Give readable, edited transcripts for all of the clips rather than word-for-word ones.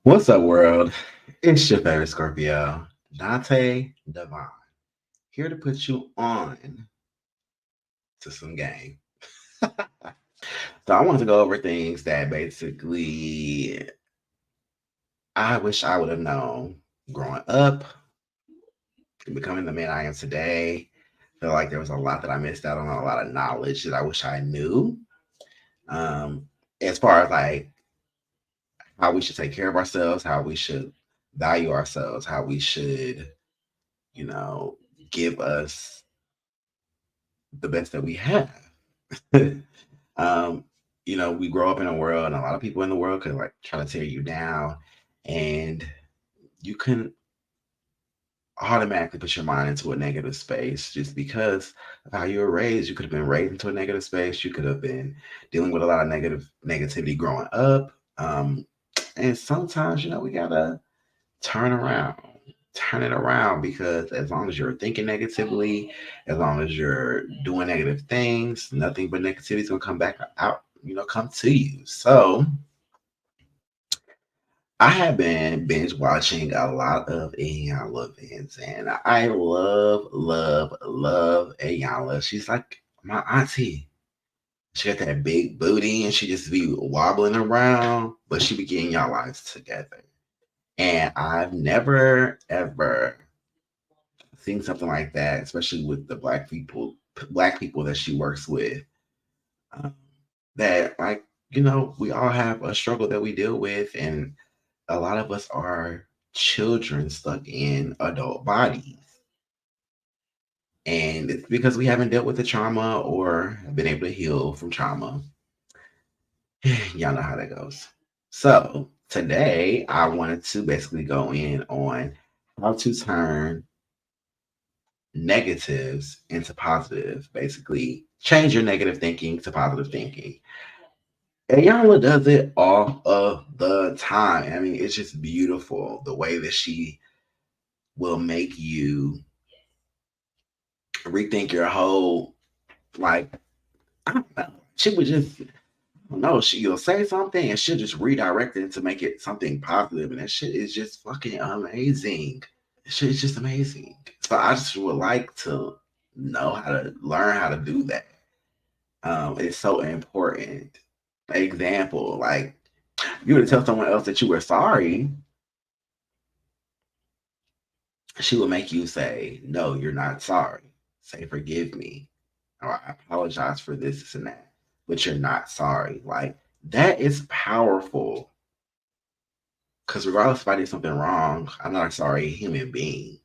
What's up, world? It's your favorite Scorpio, Dante Devon, here to put you on to some game. So I want to go over things that basically I wish I would have known growing up and becoming the man I am today. I feel like there was a lot that I missed out on, a lot of knowledge that I wish I knew. Um, as far as like how we should take care of ourselves, how we should value ourselves, how we should, you know, give us the best that we have. um, we grow up in a world, and a lot of people in the world could like try to tear you down, and you can automatically put your mind into a negative space just because of how you were raised. You could have been raised into a negative space. You could have been dealing with a lot of negativity growing up. And sometimes, we gotta turn around, turn it around because as long as you're thinking negatively, as long as you're doing negative things, nothing but negativity is gonna come back out, come to you. So I have been binge watching a lot of Ayanla events, and I love, love, love Ayanla. She's like my auntie. She got that big booty and she just be wobbling around, but she be getting y'all lives together. And I've never ever seen something like that, especially with the black people that she works with. Um, that like we all have a struggle that we deal with, and a lot of us are children stuck in adult bodies, and it's because we haven't dealt with the trauma or been able to heal from trauma. Y'all know how that goes. So today I wanted to basically go in on how to turn negatives into positive. Basically, change your negative thinking to positive thinking. And Yama does it all of the time. I mean, it's just beautiful the way that she will make you rethink your whole like. I don't know. She would just no. She'll say something and she'll just redirect it to make it something positive, and that shit is just fucking amazing. Shit is just amazing. So I just would like to know how to learn how to do that. It's so important. Example, like you were to tell someone else that you were sorry, she would make you say, "No, you're not sorry. Say forgive me, or I apologize for this and that, but you're not sorry." Like that is powerful. Because regardless if I did something wrong, I'm not a sorry human being.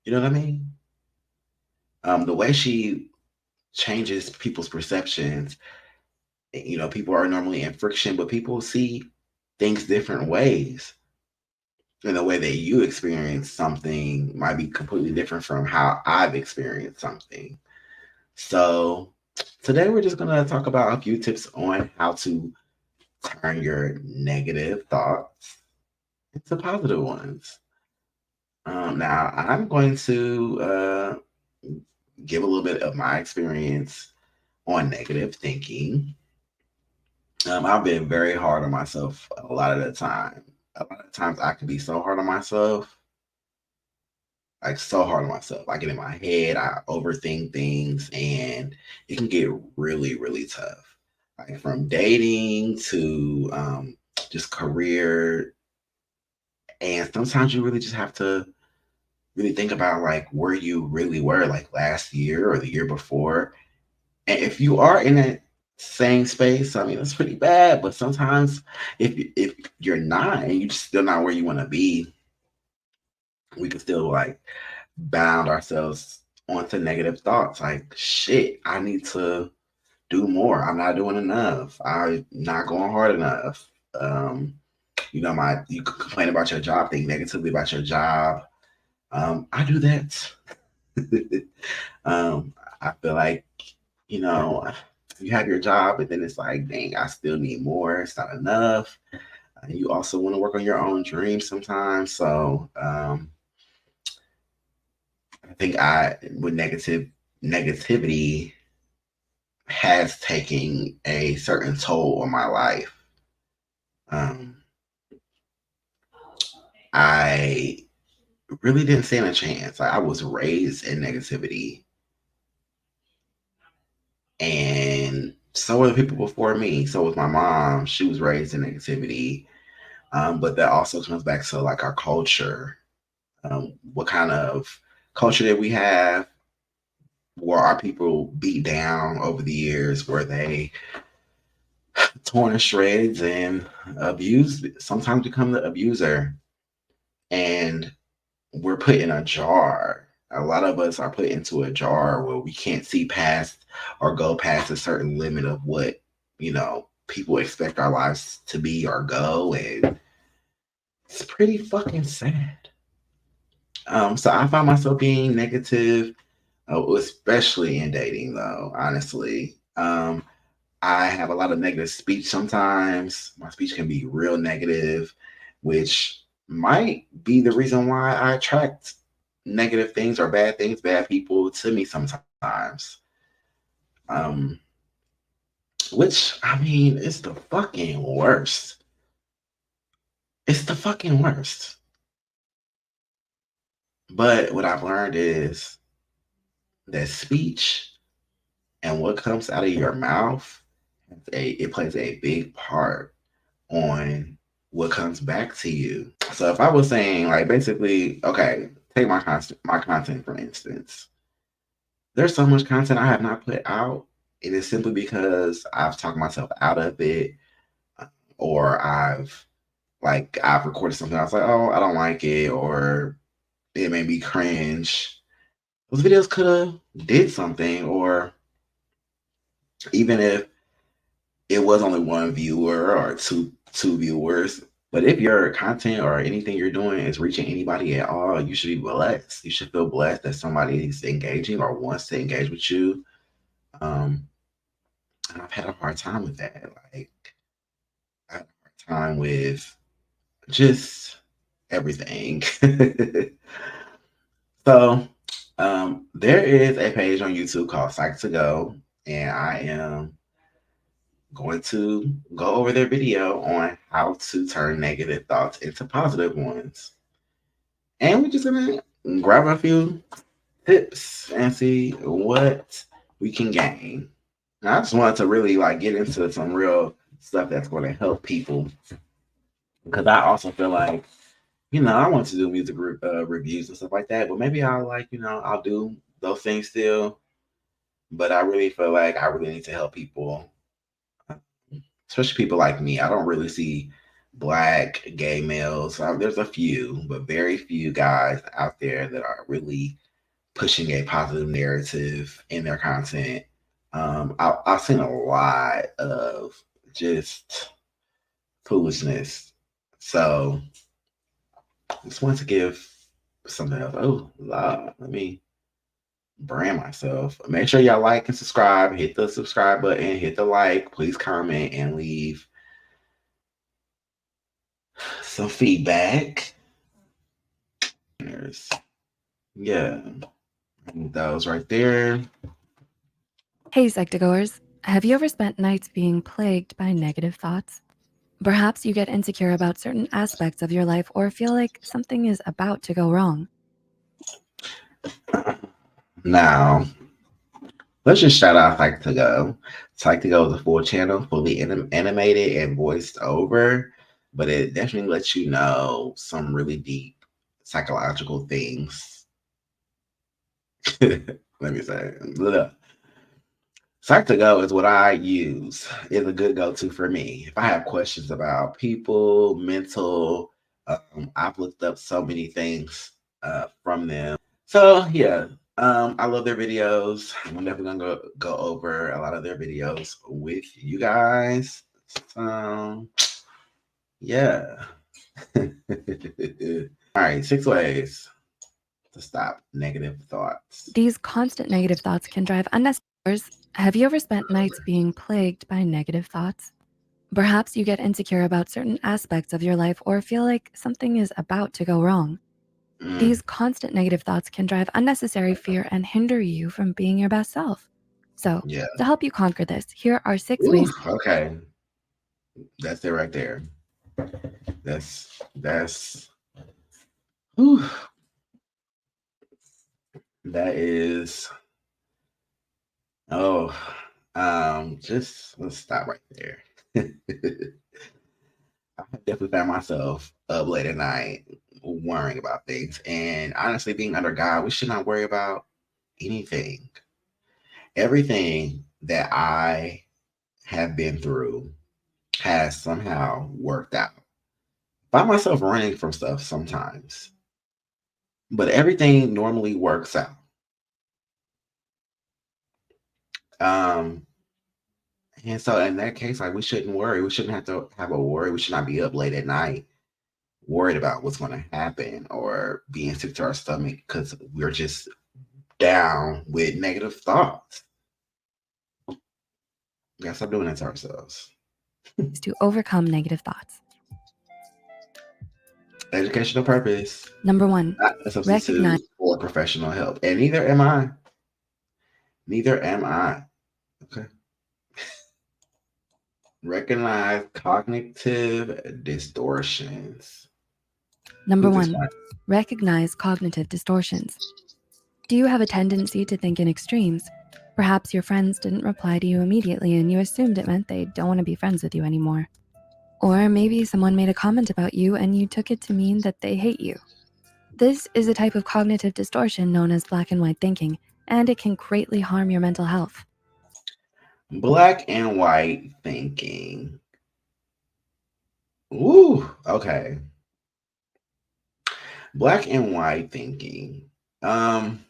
You know what I mean? The way she changes people's perceptions. People are normally in friction, but people see things different ways. And the way that you experience something might be completely different from how I've experienced something. So today we're just going to talk about a few tips on how to turn your negative thoughts into positive ones. Now, I'm going to give a little bit of my experience on negative thinking. I've been very hard on myself a lot of the time. A lot of times I can be so hard on myself, like so hard on myself. I get in my head, I overthink things, and it can get really, really tough. Like from dating to just career, and sometimes you really just have to really think about like where you really were, like last year or the year before. And if you are in that same space, I mean, that's pretty bad. But sometimes if you're not and you're still not where you want to be, we can still like bound ourselves onto negative thoughts. Like, shit, I need to do more. I'm not doing enough. I'm not going hard enough. Um, you could complain about your job, think negatively about your job. I do that. um, I feel like you know, you have your job, but then it's like, dang, I still need more. It's not enough. And you also want to work on your own dreams sometimes. So I think I with negativity has taken a certain toll on my life. Um, I really didn't stand a chance. Like, I was raised in negativity, and so were the people before me. So was my mom. She was raised in negativity. But that also comes back to like our culture. What kind of culture did we have? Were our people beat down over the years? Were they torn to shreds and abused? Sometimes become the abuser, and we're put in a jar. A lot of us are put into a jar where we can't see past or go past a certain limit of what, people expect our lives to be or go. And it's pretty fucking sad. So I find myself being negative, especially in dating, though, honestly. I have a lot of negative speech sometimes. My speech can be real negative, which might be the reason why I attract negative things, bad people to me sometimes. Um, which, I mean, it's the fucking worst. It's the fucking worst. But what I've learned is that speech and what comes out of your mouth, it plays a big part on what comes back to you. So if I was saying like basically, okay, take my content for instance. There's so much content I have not put out. It is simply because I've talked myself out of it, uh, or I've recorded something. I was like, oh, I don't like it, or it made me cringe. Those videos could have did something, or even if it was only one viewer or two viewers. But if your content or anything you're doing is reaching anybody at all, you should be blessed. You should feel blessed that somebody is engaging or wants to engage with you. Um, and I've had a hard time with that. Like I had a hard time with just everything. So there is a page on YouTube called Psych to Go, and I am going to go over their video on how to turn negative thoughts into positive ones. And we're just gonna grab a few tips and see what we can gain. Now, I just wanted to really like get into some real stuff that's going to help people because I also feel like I want to do music reviews and stuff like that, but maybe I'll I'll do those things still. But I really feel like I really need to help people, especially people like me. I don't really see black gay males. There's a few, but very few guys out there that are really pushing a positive narrative in their content. I've seen a lot of just foolishness. So I just want to give something else. Oh, let me brand myself. Make sure y'all like and subscribe. Hit the subscribe button. Hit the like. Please comment and leave some feedback. Yeah, those right there. Hey, Psych2Goers. Have you ever spent nights being plagued by negative thoughts? Perhaps you get insecure about certain aspects of your life or feel like something is about to go wrong. Now, let's just shout out Psych to Go. Psych to Go is a full channel, fully animated and voiced over, but it definitely lets you know some really deep psychological things. Let me say, look, Psych to Go is what I use. It's a good go to for me. If I have questions about people, mental, I've looked up so many things from them. So yeah, I love their videos. I'm definitely gonna go over a lot of their videos with you guys. So yeah. All right, 6 ways to stop negative thoughts. These constant negative thoughts can drive unnecessary. Have you ever spent nights being plagued by negative thoughts? Perhaps you get insecure about certain aspects of your life or feel like something is about to go wrong. Mm, These constant negative thoughts can drive unnecessary fear and hinder you from being your best self. So, yeah. to help you conquer this, here are 6 ways. Ooh, okay. That's it right there. That's Whew, that is oh just let's stop right there. I have definitely found myself up late at night worrying about things. And honestly, being under God, we should not worry about anything. Everything that I have been through has somehow worked out. Find myself running from stuff sometimes, but everything normally works out. Um, and so in that case, like we shouldn't worry. We shouldn't have to have a worry. We should not be up late at night worried about what's going to happen or being sick to our stomach because we're just down with negative thoughts. We gotta stop doing that to ourselves. Is to overcome negative thoughts. Educational purpose, Number one, not a recognize. substitute for professional help. And neither am I. Neither am I. Okay. Recognize cognitive distortions. Number Who's this one, one? recognize cognitive distortions. Do you have a tendency to think in extremes? Perhaps your friends didn't reply to you immediately and you assumed it meant they don't want to be friends with you anymore. Or maybe someone made a comment about you and you took it to mean that they hate you. This is a type of cognitive distortion known as black and white thinking, and it can greatly harm your mental health. Black and white thinking. Ooh, okay. Black and white thinking. Um,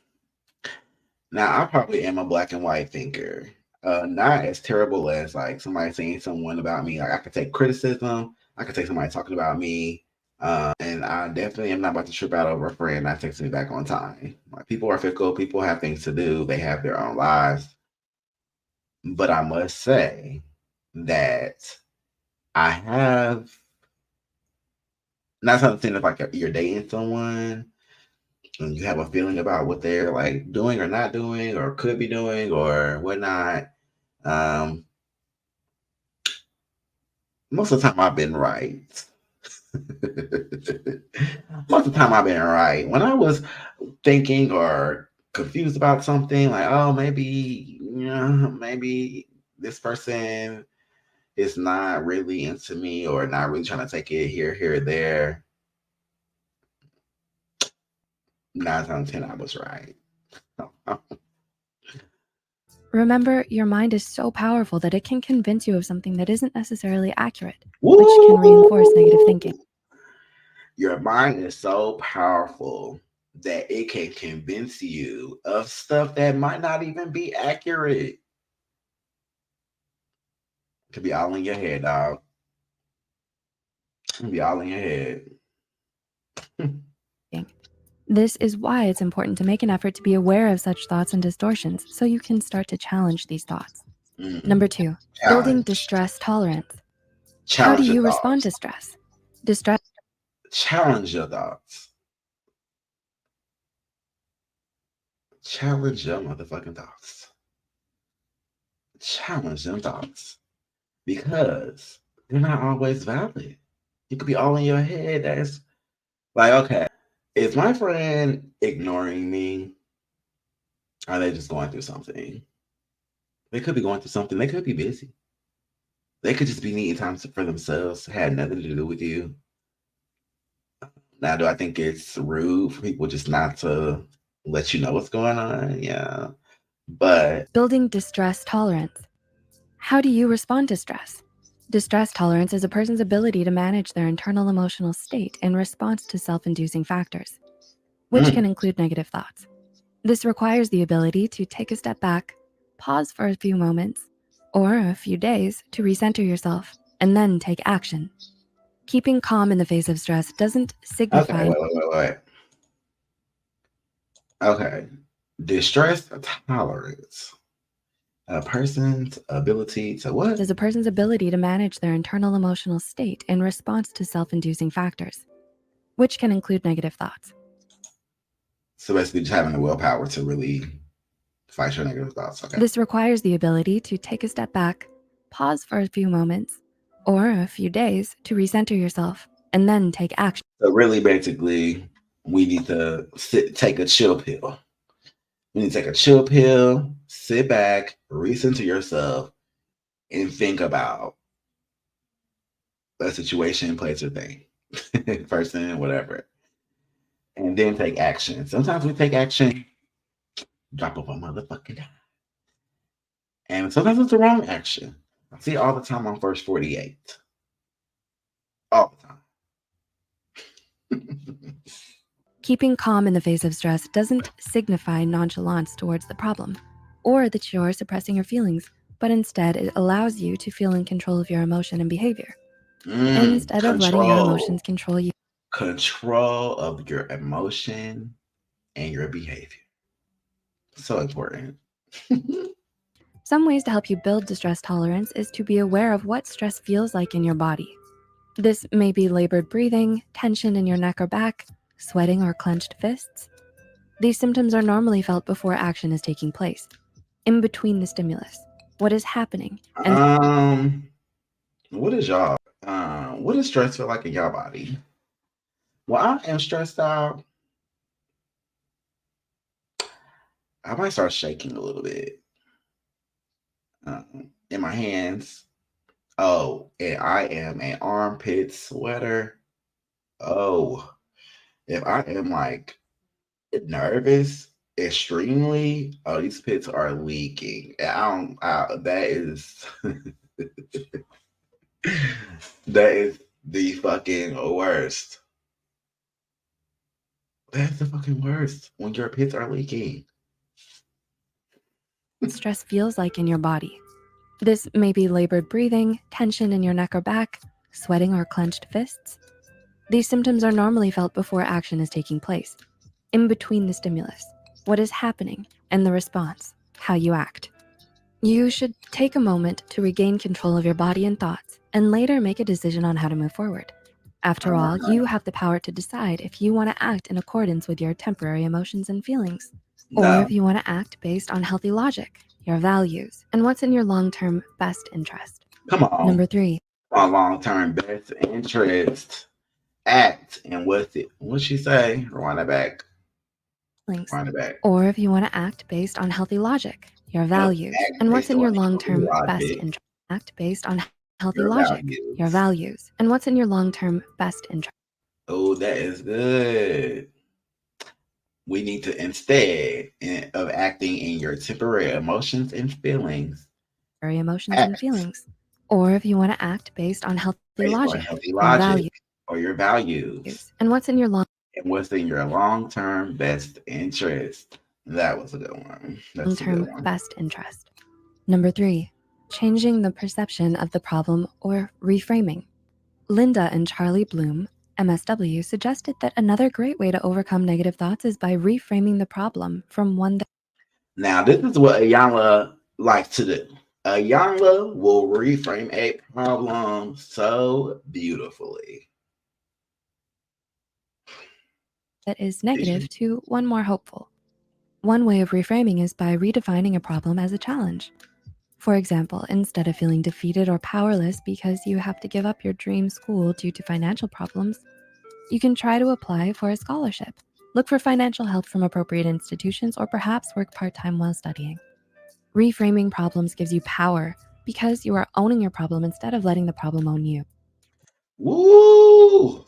Now I probably am a black and white thinker. Not as terrible as like somebody saying someone about me. Like I could take criticism. I could take somebody talking about me. And I definitely am not about to trip out over a friend not texting me back on time. Like people are fickle. People have things to do. They have their own lives. But I must say that I have not something if like you're dating someone and you have a feeling about what they're like doing or not doing or could be doing or whatnot. Um, Most of the time I've been right. Most of the time I've been right. When I was thinking or confused about something, like, oh, maybe, maybe this person is not really into me or not really trying to take it here, there. 9 times out of 10, I was right. Remember, your mind is so powerful that it can convince you of something that isn't necessarily accurate, which can reinforce negative thinking. Your mind is so powerful that it can convince you of stuff that might not even be accurate. It could be all in your head, dog. It could be all in your head. This is why it's important to make an effort to be aware of such thoughts and distortions so you can start to challenge these thoughts. Number two, building distress tolerance. How do Challenge your you respond thoughts. to stress? Distress Challenge your thoughts. Challenge your motherfucking thoughts. Challenge them thoughts. Because they're not always valid. You could be all in your head. That's like, okay, is my friend ignoring me? Are they just going through something? They could be going through something. They could be busy. They could just be needing time for themselves. Had nothing to do with you. Now, do I think it's rude for people just not to let you know what's going on? Yeah. But building distress tolerance. How do you respond to stress? Distress tolerance is a person's ability to manage their internal emotional state in response to self-inducing factors, which can include negative thoughts. This requires the ability to take a step back, pause for a few moments, or a few days to recenter yourself, and then take action. Keeping calm in the face of stress doesn't okay, signify wait. Okay. Distress tolerance. A person's ability to what? as a person's ability to manage their internal emotional state in response to self-inducing factors, which can include negative thoughts. So basically just having the willpower to really fight your negative thoughts. Okay. This requires the ability to take a step back, pause for a few moments, or a few days to recenter yourself, and then take action. So really basically We need to take a chill pill. We need to take a chill pill, sit back, listen to yourself, and think about a situation, place, or thing, person, whatever, and then take action. Sometimes we take action, drop of a motherfucking dime, and sometimes it's the wrong action. I see it all the time on First 48, all the time. Keeping calm in the face of stress doesn't signify nonchalance towards the problem or that you're suppressing your feelings, but instead it allows you to feel in control of your emotion and behavior. Instead of letting your emotions control you. Control of your emotion and your behavior. So important. Some ways to help you build distress tolerance is to be aware of what stress feels like in your body. This may be labored breathing, tension in your neck or back, sweating or clenched fists. These symptoms are normally felt before action is taking place. In between the stimulus, what is happening? And what is y'all? What does stress feel like in your body? Well, I am stressed out. I might start shaking a little bit in my hands. Oh, and I am an armpit sweater. Oh, if I am like nervous extremely, oh, these pits are leaking. And that is that is the fucking worst. That's the fucking worst when your pits are leaking. stress feels like in your body. This may be labored breathing, tension in your neck or back, sweating or clenched fists. These symptoms are normally felt before action is taking place. In between the stimulus, what is happening, and the response, how you act. You should take a moment to regain control of your body and thoughts, and later make a decision on how to move forward. After all, you have the power to decide if you want to act in accordance with your temporary emotions and feelings, or if you want to act based on healthy logic, your values, and what's in your long-term best interest. Come on. Number 3. On long-term best interest. Act and what's it? What'd she say? Rewind it back. Rewind it back. Or if you want to act based on healthy logic, your values, and what's in your long-term best interest. Act based on healthy logic, your values, and what's in your long-term best interest. Oh, that is good. We need to, instead of acting in your temporary emotions and feelings, Or if you want to act based on healthy logic, or your values, and what's in your long-term best interest. That was a good one. That's a good one. Best interest. Number 3, changing the perception of the problem or reframing. Linda and Charlie Bloom, MSW, suggested that another great way to overcome negative thoughts is by reframing the problem from one that. Now, this is what Ayala likes to do. Ayala will reframe a problem so beautifully. That is negative to one more hopeful. One way of reframing is by redefining a problem as a challenge. For example, instead of feeling defeated or powerless because you have to give up your dream school due to financial problems, you can try to apply for a scholarship, look for financial help from appropriate institutions, or perhaps work part-time while studying. Reframing problems gives you power because you are owning your problem instead of letting the problem own you. Woo!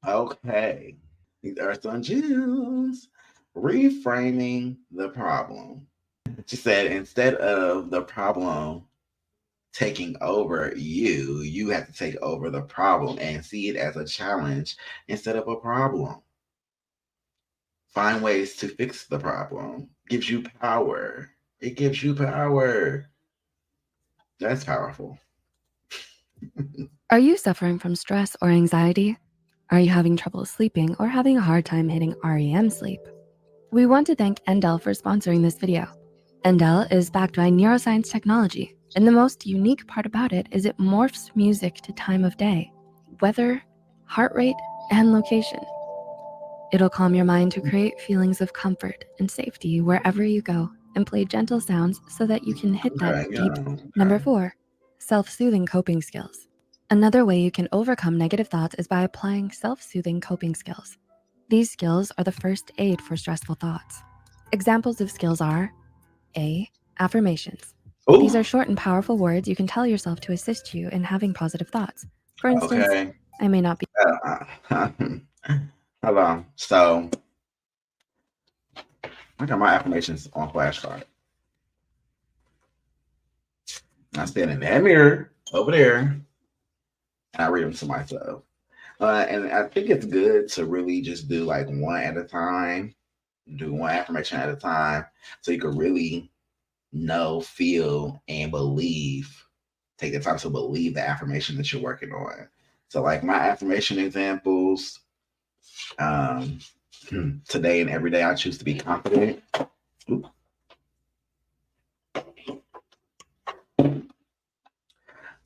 Okay. These are some gems. Reframing the problem. She said instead of the problem taking over you, you have to take over the problem and see it as a challenge instead of a problem. Find ways to fix the problem. Gives you power. It gives you power. That's powerful. Are you suffering from stress or anxiety? Are you having trouble sleeping or having a hard time hitting REM sleep? We want to thank Endel for sponsoring this video. Endel is backed by neuroscience technology, and the most unique part about it is it morphs music to time of day, weather, heart rate, and location. It'll calm your mind to create feelings of comfort and safety wherever you go, and play gentle sounds so that you can hit that deep. Number 4, self-soothing coping skills. Another way you can overcome negative thoughts is by applying self-soothing coping skills. These skills are the first aid for stressful thoughts. Examples of skills are A. Affirmations. These are Oh, short and powerful words you can tell yourself to assist you in having positive thoughts. For instance, okay. I may not be Hold on. So I got my affirmations on flashcard. I stand in that mirror over there and I read them to myself. And I think it's good to really just do like one at a time, do one affirmation at a time, so you can really know, feel, and believe. Take the time to believe the affirmation that you're working on. So, like my affirmation examples, um, today and every day I choose to be confident. Oop.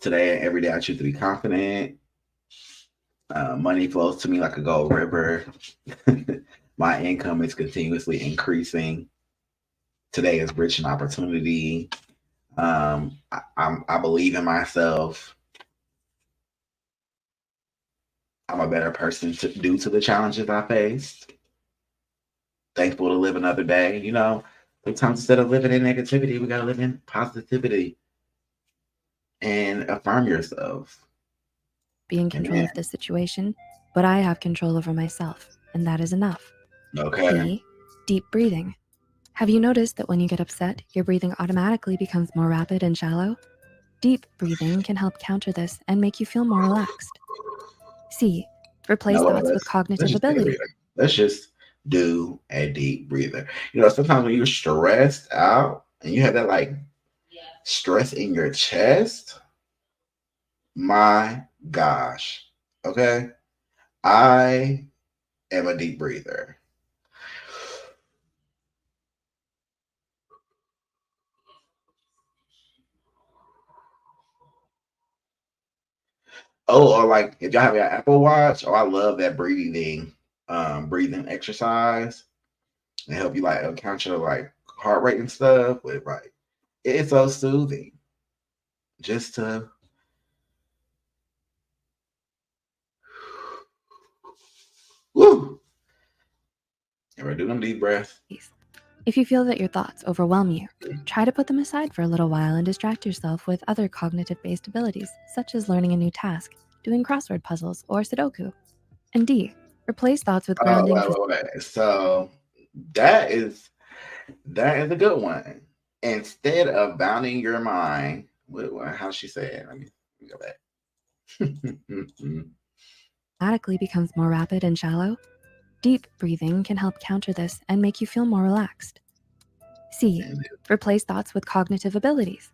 Today and every day I choose to be confident. Money flows to me like a gold river. My income is continuously increasing. Today is rich in opportunity. I believe in myself. I'm a better person due to the challenges I faced. Thankful to live another day. Sometimes instead of living in negativity, we gotta live in positivity and affirm yourself. in control Amen. of this situation, but I have control over myself, and that is enough. Okay. B. Deep breathing. Have you noticed that when you get upset, your breathing automatically becomes more rapid and shallow? Deep breathing can help counter this and make you feel more relaxed. C. Replace No, thoughts with let's cognitive just take a ability. breather. Let's just do a deep breather. Sometimes when you're stressed out and you have that like stress in your chest, my gosh. Okay. I am a deep breather. Oh, or like if y'all have your Apple Watch, I love that breathing exercise and help you like count your like heart rate and stuff. But like it's so soothing just to woo. Ever do them deep breaths? If you feel that your thoughts overwhelm you, try to put them aside for a little while and distract yourself with other cognitive based abilities, such as learning a new task, doing crossword puzzles, or Sudoku. And D. Replace thoughts with grounding. Wait. So that is that is a good one. Instead of bounding your mind, how she say it? Let me go back. Automatically becomes more rapid and shallow. Deep breathing can help counter this and make you feel more relaxed. C. Replace thoughts with cognitive abilities.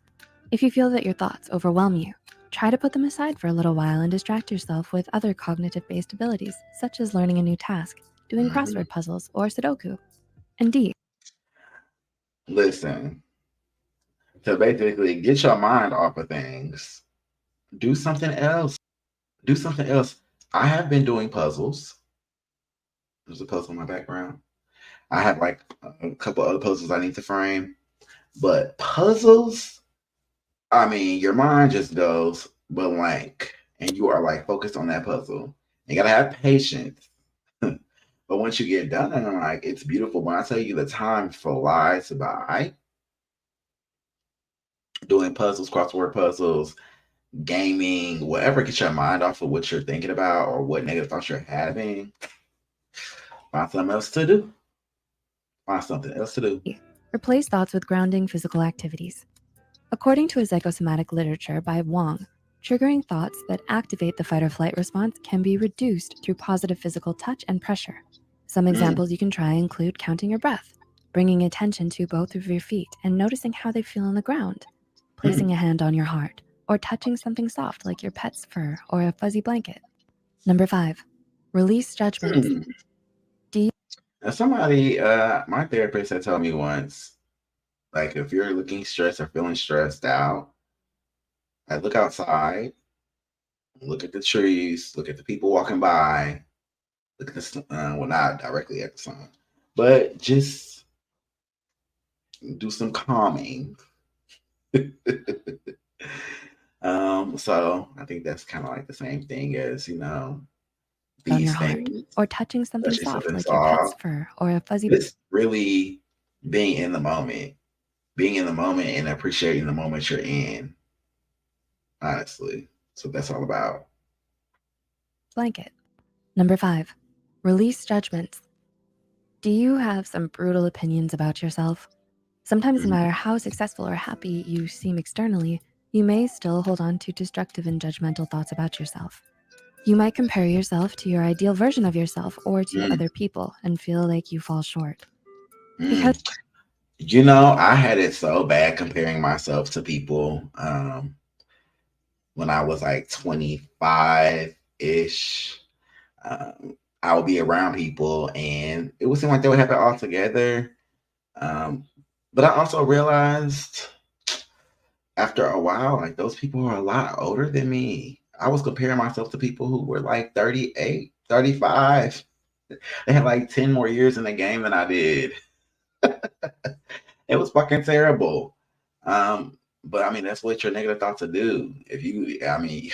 If you feel that your thoughts overwhelm you, try to put them aside for a little while and distract yourself with other cognitive based abilities, such as learning a new task, doing crossword puzzles, or Sudoku. And D. Listen, to basically get your mind off of things, do something else. Do something else. I have been doing puzzles. There's a puzzle in my background. I have like a couple other puzzles I need to frame. But puzzles, I mean, your mind just goes blank and you are like focused on that puzzle. You gotta have patience. But once you get done, and I'm like, it's beautiful. When I tell you the time flies by doing puzzles, crossword puzzles, gaming, whatever gets your mind off of what you're thinking about or what negative thoughts you're having, find something else to do. Find something else to do. Replace thoughts with grounding physical activities. According to a psychosomatic literature by Wang, triggering thoughts that activate the fight or flight response can be reduced through positive physical touch and pressure. Some Mm, examples you can try include counting your breath, bringing attention to both of your feet and noticing how they feel on the ground, mm, placing a hand on your heart, or touching something soft like your pet's fur or a fuzzy blanket. Number 5, release judgment. mm. Do you Now my therapist had told me once, like if you're looking stressed or feeling stressed out, I look outside, look at the trees, look at the people walking by, look at the sun. Well, not directly at the sun, but just do some calming. So I think that's kind of like the same thing as on your these heart, things, or touching something especially soft something like your pet's soft. fur or a fuzzy. It's really being in the moment, being in the moment and appreciating the moment you're in, honestly. So that's all about. Blanket. Number 5, release judgments. Do you have some brutal opinions about yourself? Sometimes, no Mhm. matter how successful or happy you seem externally, you may still hold on to destructive and judgmental thoughts about yourself. You might compare yourself to your ideal version of yourself or to Mm, other people and feel like you fall short. Because mm. You know, I had it so bad comparing myself to people when I was like 25 ish. I would be around people and it would seem like they would have it all together. Um, but I also realized after a while, like those people are a lot older than me. I was comparing myself to people who were like 38, 35. They had like 10 more years in the game than I did. It was fucking terrible. But I mean, that's what your negative thoughts will do. If you, I mean,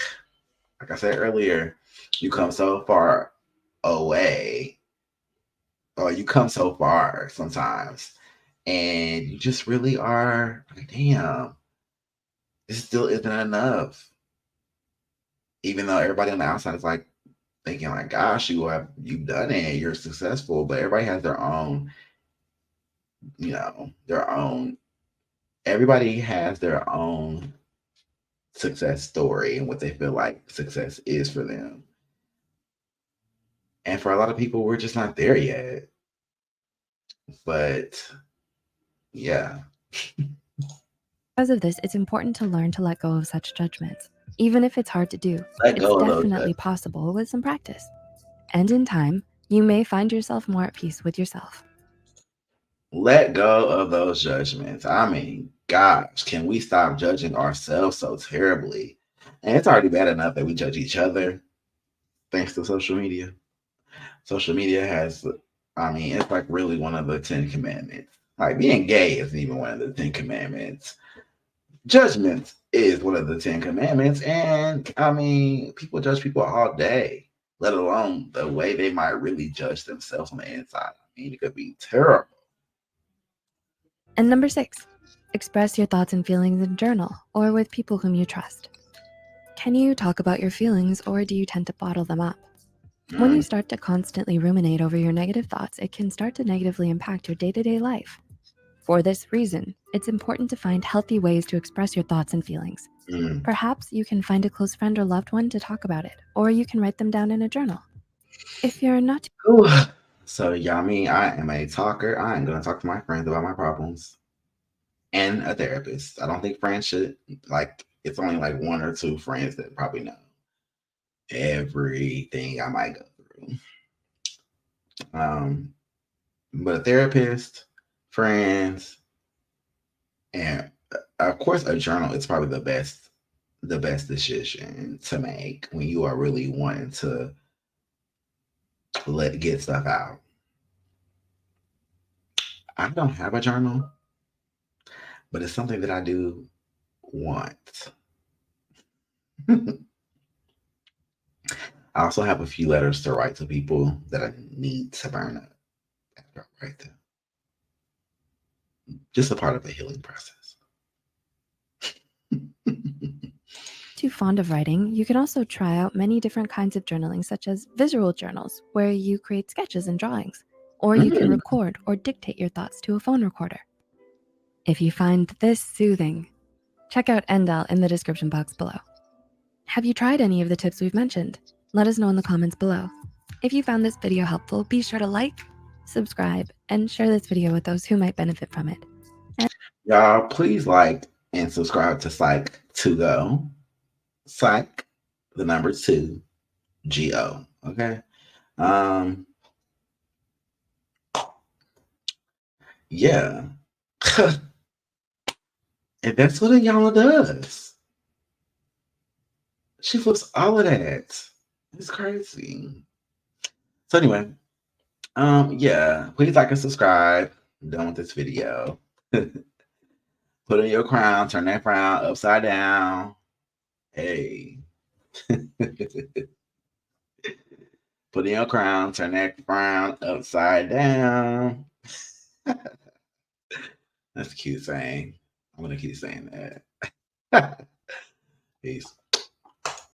like I said earlier, you come so far away, or you come so far sometimes, and you just really are like, damn, this still isn't enough. Even though everybody on the outside is like thinking, like, gosh, you've done it, you're successful, but everybody has their own, their own. Everybody has their own success story and what they feel like success is for them. And for a lot of people, we're just not there yet. But yeah, of this, it's important to learn to let go of such judgments. Even if it's hard to do, let it's go of those. definitely possible with some practice. And in time, you may find yourself more at peace with yourself. Let go of those judgments. I mean, gosh, can we stop judging ourselves so terribly? And it's already bad enough that we judge each other thanks to social media. Social media has, I mean, it's like really one of the 10 commandments. Like being gay isn't even one of the 10 commandments. Judgment is one of the 10 commandments. And I mean, people judge people all day, let alone the way they might really judge themselves on the inside. I mean, it could be terrible. And number 6, express your thoughts and feelings in a journal or with people whom you trust. Can you talk about your feelings or do you tend to bottle them up? When you Mm, start to constantly ruminate over your negative thoughts, it can start to negatively impact your day-to-day life. For this reason, it's important to find healthy ways to express your thoughts and feelings. mm. Perhaps you can find a close friend or loved one to talk about it, or you can write them down in a journal. If you're not Whew. So, yeah, I mean, I am a talker. I am going to talk to my friends about my problems and a therapist. I don't think friends should, like, it's only like one or two friends that probably know everything I might go through. Um, but a therapist, friends, and of course a journal is probably the best decision to make when you are really wanting to get stuff out. I don't have a journal, but it's something that I do want. I also have a few letters to write to people that I need to burn up after I write them. Just a part of the healing process. too fond of writing, you can also try out many different kinds of journaling, such as visual journals, where you create sketches and drawings, or you can Mm. record or dictate your thoughts to a phone recorder. If you find this soothing, check out Endel in the description box below. Have you tried any of the tips we've mentioned? Let us know in the comments below. If you found this video helpful, be sure to like, subscribe, and share this video with those who might benefit from it. Y'all, please like and subscribe to Psych to Go. Psych, the number two, Go. Okay. Um, yeah. And that's what a Yana does. She flips all of that. It's crazy. So anyway, yeah, please like and subscribe. I'm done with this video. Put on your crown, turn that frown upside down. Hey. Put Put in your crown, turn that frown upside down. That's a cute saying. I'm gonna keep saying that. Peace.